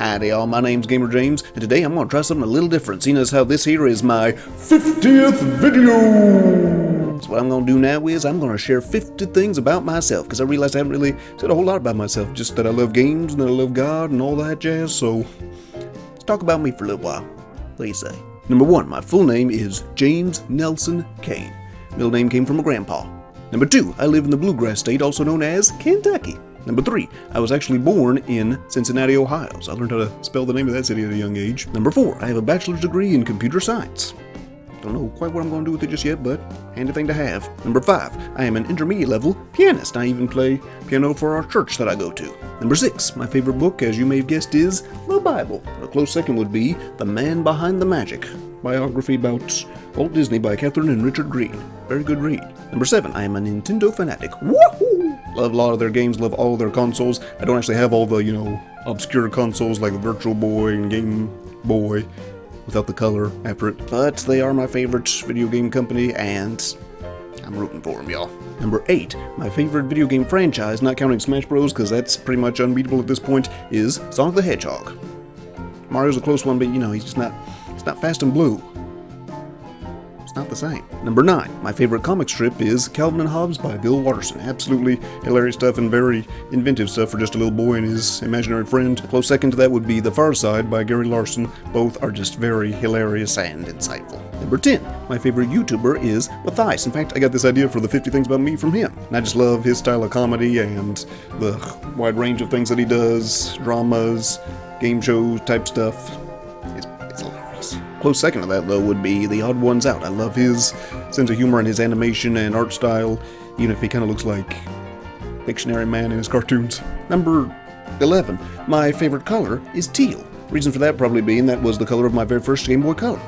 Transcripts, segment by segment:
Howdy y'all, my name's Gamer James, and today I'm going to try something a little different, seeing as how this here is my 50th video! So what I'm going to do now is I'm going to share 50 things about myself, because I realized I haven't really said a whole lot about myself, just that I love games, and that I love God, and all that jazz, so let's talk about me for a little while. What do you say? Number 1, my full name is James Nelson Kane. Middle name came from my grandpa. Number 2, I live in the Bluegrass State, also known as Kentucky. Number 3, I was actually born in Cincinnati, Ohio, so I learned how to spell the name of that city at a young age. Number 4, I have a bachelor's degree in computer science. Don't know quite what I'm going to do with it just yet, but handy thing to have. Number 5, I am an intermediate level pianist. I even play piano for our church that I go to. Number 6, my favorite book, as you may have guessed, is the Bible. A close second would be The Man Behind the Magic, biography about Walt Disney by Catherine and Richard Green. Very good read. Number 7, I am a Nintendo fanatic. Woohoo! Love a lot of their games, love all their consoles. I don't actually have all the, obscure consoles like the Virtual Boy and Game Boy without the color after it. But they are my favorite video game company, and I'm rooting for them, y'all. Number 8, my favorite video game franchise, not counting Smash Bros, because that's pretty much unbeatable at this point, is Sonic the Hedgehog. Mario's a close one, but he's just not fast and blue. Not the same. Number 9, my favorite comic strip is Calvin and Hobbes by Bill Watterson. Absolutely hilarious stuff and very inventive stuff for just a little boy and his imaginary friend. Close second to that would be The Far Side by Gary Larson. Both are just very hilarious and insightful. Number 10, my favorite YouTuber is Matthias. In fact, I got this idea for the 50 things about me from him. And I just love his style of comedy and the wide range of things that he does, dramas, game shows type stuff. It's hilarious. Close second to that, though, would be The Odd Ones Out. I love his sense of humor and his animation and art style, even if he kind of looks like Dictionary Man in his cartoons. Number 11, my favorite color is teal. Reason for that probably being that was the color of my very first Game Boy Color.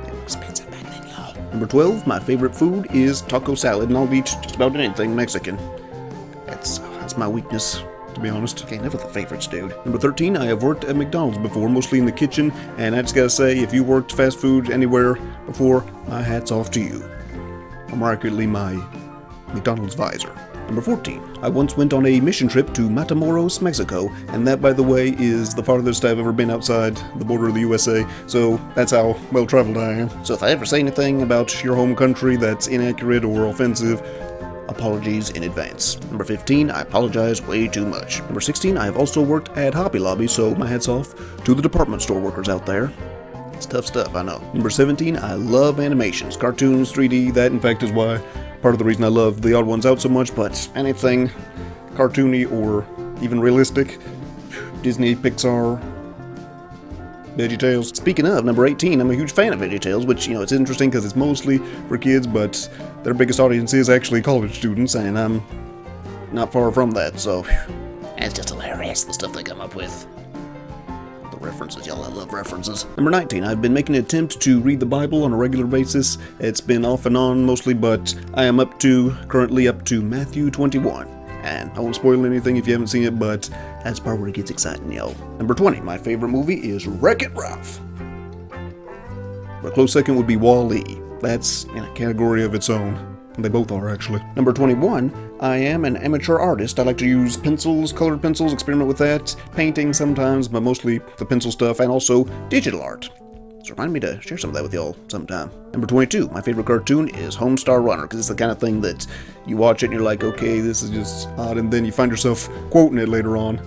They were expensive back then, y'all. Number 12, my favorite food is taco salad, and I'll eat just about anything Mexican. That's my weakness, to be honest. Okay, enough of the favorites, dude. Number 13, I have worked at McDonald's before, mostly in the kitchen, and I just gotta say, if you worked fast food anywhere before, my hat's off to you. Or more accurately, my McDonald's visor. Number 14, I once went on a mission trip to Matamoros, Mexico, and that, by the way, is the farthest I've ever been outside the border of the USA, so that's how well-traveled I am. So if I ever say anything about your home country that's inaccurate or offensive, apologies in advance. Number 15, I apologize way too much. Number 16, I have also worked at Hobby Lobby, so my hat's off to the department store workers out there. It's tough stuff, I know. Number 17, I love animations, cartoons, 3D. That, in fact, is why part of the reason I love The Odd Ones Out so much, but anything cartoony or even realistic, Disney, Pixar, VeggieTales. Speaking of, number 18, I'm a huge fan of VeggieTales, which, it's interesting because it's mostly for kids, but their biggest audience is actually college students, and I'm not far from that, so it's just hilarious, the stuff they come up with. The references, y'all, I love references. Number 19, I've been making an attempt to read the Bible on a regular basis. It's been off and on mostly, but I am currently up to Matthew 21. And I won't spoil anything if you haven't seen it, but that's part where it gets exciting, y'all. Number 20, my favorite movie is Wreck-It Ralph. A close second would be Wall-E. That's in a category of its own. They both are, actually. Number 21, I am an amateur artist. I like to use pencils, colored pencils, experiment with that, painting sometimes, but mostly the pencil stuff, and also digital art. So remind me to share some of that with y'all sometime. Number 22, my favorite cartoon is Homestar Runner, because it's the kind of thing that you watch it and you're like, okay, this is just odd, and then you find yourself quoting it later on,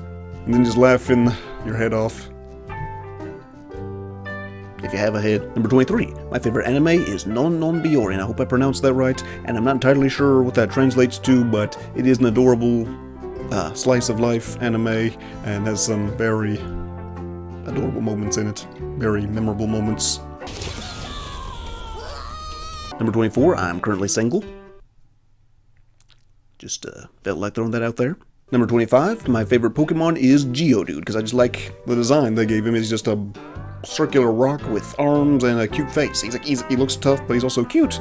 and then just laughing your head off. If you have a head. Number 23, my favorite anime is Non Non Biyori, and I hope I pronounced that right, and I'm not entirely sure what that translates to, but it is an adorable slice of life anime, and has some very adorable moments in it. Very memorable moments. Number 24, I'm currently single. Just felt like throwing that out there. Number 25, my favorite Pokemon is Geodude, because I just like the design they gave him. He's just a circular rock with arms and a cute face. He looks tough, but he's also cute.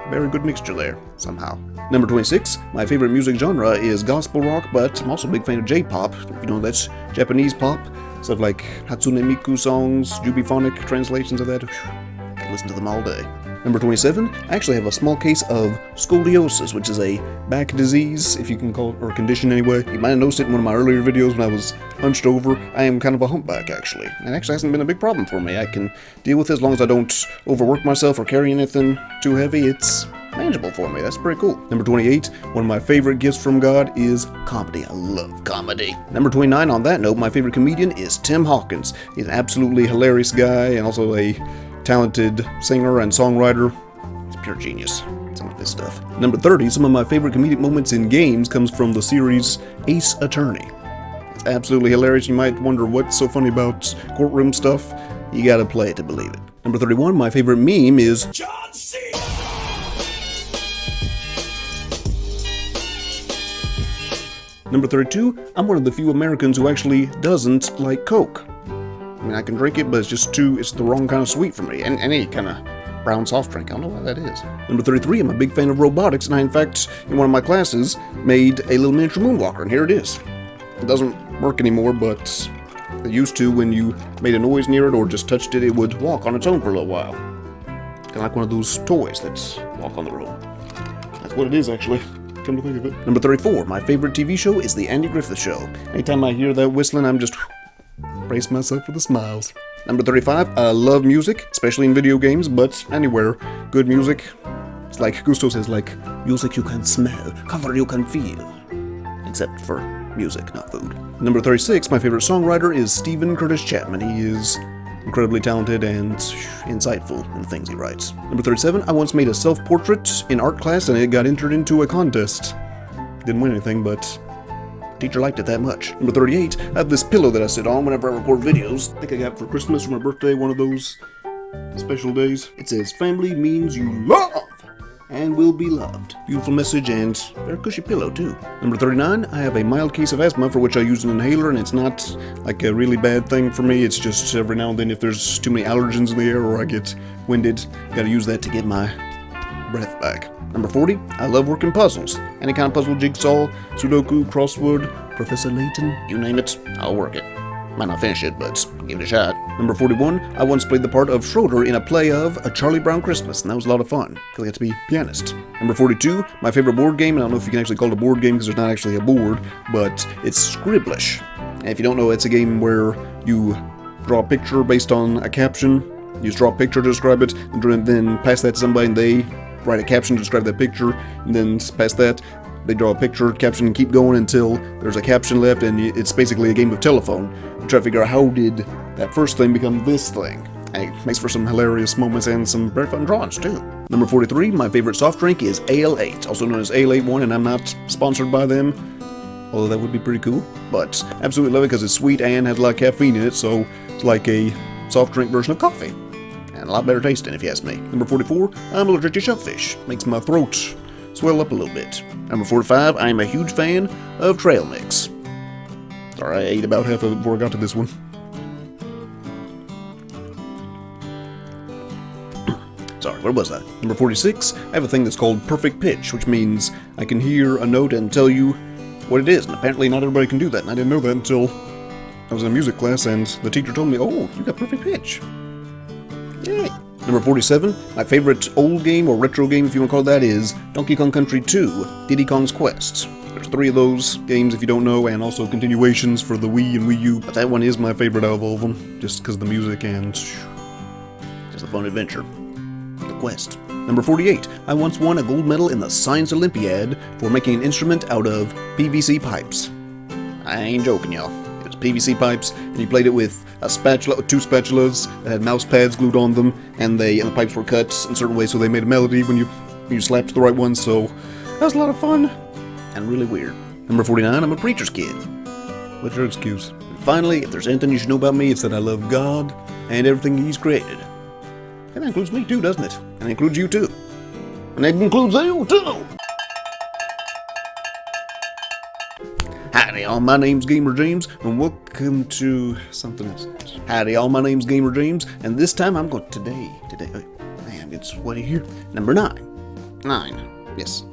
Very good mixture there, somehow. Number 26, my favorite music genre is gospel rock, but I'm also a big fan of J-pop. If you know, that's Japanese pop. Stuff like Hatsune Miku songs, Jubiphonic translations of that. I can listen to them all day. Number 27, I actually have a small case of scoliosis, which is a back disease, if you can call it, or a condition anyway. You might have noticed it in one of my earlier videos when I was hunched over. I am kind of a humpback, actually. And actually hasn't been a big problem for me. I can deal with it as long as I don't overwork myself or carry anything too heavy. It's manageable for me. That's pretty cool. Number 28, one of my favorite gifts from God is comedy. I love comedy. Number 29, on that note, my favorite comedian is Tim Hawkins. He's an absolutely hilarious guy and also a talented singer and songwriter. He's pure genius, some of this stuff. Number 30, some of my favorite comedic moments in games comes from the series Ace Attorney. It's absolutely hilarious. You might wonder what's so funny about courtroom stuff. You gotta play it to believe it. Number 31, my favorite meme is John C. Number 32, I'm one of the few Americans who actually doesn't like Coke. I mean, I can drink it, but it's the wrong kind of sweet for me. And any kind of brown soft drink, I don't know why that is. Number 33, I'm a big fan of robotics, and I, in fact, in one of my classes, made a little miniature moonwalker, and here it is. It doesn't work anymore, but it used to. When you made a noise near it or just touched it, it would walk on its own for a little while. Kind of like one of those toys that walk on the road. That's what it is, actually. Come to think of it. Number 34, my favorite TV show is The Andy Griffith Show. Anytime I hear that whistling, I'm just brace myself for the smiles. Number 35, I love music, especially in video games, but anywhere. Good music. It's like Gusto says, like, music you can smell, color you can feel. Except for music, not food. Number 36, my favorite songwriter is Stephen Curtis Chapman. He is incredibly talented and insightful in the things he writes. Number 37, I once made a self-portrait in art class and it got entered into a contest. Didn't win anything, but teacher liked it that much. Number 38, I have this pillow that I sit on whenever I record videos. I think I got it for Christmas for my birthday, one of those special days. It says, family means you love and will be loved. Beautiful message and very cushy pillow too. Number 39, I have a mild case of asthma for which I use an inhaler, and it's not like a really bad thing for me. It's just every now and then if there's too many allergens in the air or I get winded, gotta use that to get my breath back. Number 40, I love working puzzles. Any kind of puzzle, jigsaw, Sudoku, crossword, Professor Layton, you name it, I'll work it. Might not finish it, but give it a shot. Number 41, I once played the part of Schroeder in a play of A Charlie Brown Christmas, and that was a lot of fun, because I got to be pianist. Number 42, my favorite board game, and I don't know if you can actually call it a board game because there's not actually a board, but it's Scribblish. And if you don't know, it's a game where you draw a picture based on a caption. You just draw a picture to describe it, and then pass that to somebody, and they write a caption to describe that picture, and then pass that. They draw a picture, caption, and keep going until there's a caption left, and it's basically a game of telephone. You try to figure out how did that first thing become this thing. And it makes for some hilarious moments and some very fun drawings, too. Number 43, my favorite soft drink is Ale 8, also known as Ale 81, and I'm not sponsored by them, although that would be pretty cool. But absolutely love it because it's sweet and has a lot of caffeine in it, so it's like a soft drink version of coffee. And a lot better tasting, if you ask me. Number 44, I'm allergic to shellfish. Makes my throat swell up a little bit. Number 45, I am a huge fan of trail mix. Sorry, I ate about half of it before I got to this one. Sorry, where was I? Number 46, I have a thing that's called perfect pitch, which means I can hear a note and tell you what it is. And apparently not everybody can do that, and I didn't know that until I was in a music class and the teacher told me, oh, you got perfect pitch. Yay. Number 47, my favorite old game, or retro game if you want to call it that, is Donkey Kong Country 2, Diddy Kong's Quest. There's 3 of those games if you don't know, and also continuations for the Wii and Wii U, but that one is my favorite out of all of them, just because of the music and just a fun adventure. The quest. Number 48, I once won a gold medal in the Science Olympiad for making an instrument out of PVC pipes. I ain't joking, y'all. It was PVC pipes, and you played it with a spatula, 2 spatulas that had mouse pads glued on them, and the pipes were cut in certain ways so they made a melody when you slapped the right one, so that was a lot of fun and really weird. Number 49, I'm a preacher's kid. What's your excuse? And finally, if there's anything you should know about me, it's that I love God and everything He's created. And that includes me too, doesn't it? And it includes you too. And it includes you too! Howdy all, my name's Gamer James, and welcome to something else. Howdy all, my name's Gamer James, and this time I'm going today, man, it's what here? Number 9. Yes.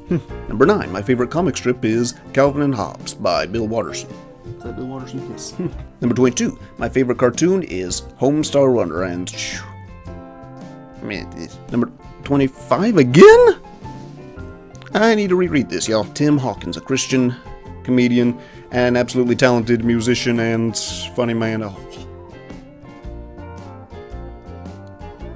Number 9, my favorite comic strip is Calvin and Hobbes by Bill Watterson. Is that Bill Watterson? Yes. Number 22, my favorite cartoon is Homestar Runner, and 25 again? I need to reread this, y'all. Tim Hawkins, a Christian comedian, an absolutely talented musician and funny man. Oh.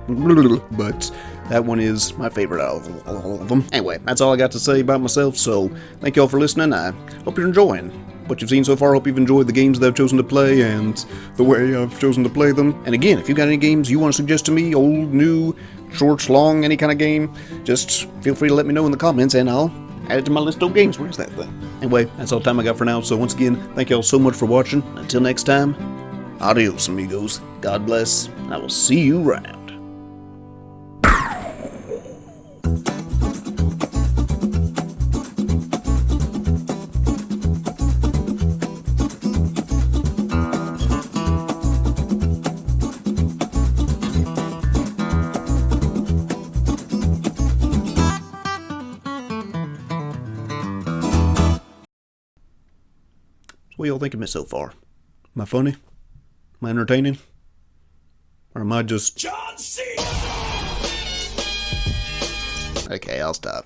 But that one is my favorite out of all of them. Anyway, that's all I got to say about myself, so thank y'all for listening. I hope you're enjoying what you've seen so far. I hope you've enjoyed the games that I've chosen to play and the way I've chosen to play them. And again, if you've got any games you want to suggest to me, old, new, short, long, any kind of game, just feel free to let me know in the comments and I'll add it to my list of games. Where's that thing? Anyway, that's all the time I got for now, so once again, thank y'all so much for watching. Until next time, adios amigos, God bless, and I will see you around. What y'all think of me so far? Am I funny? Am I entertaining? Or am I just... John C. Okay, I'll stop.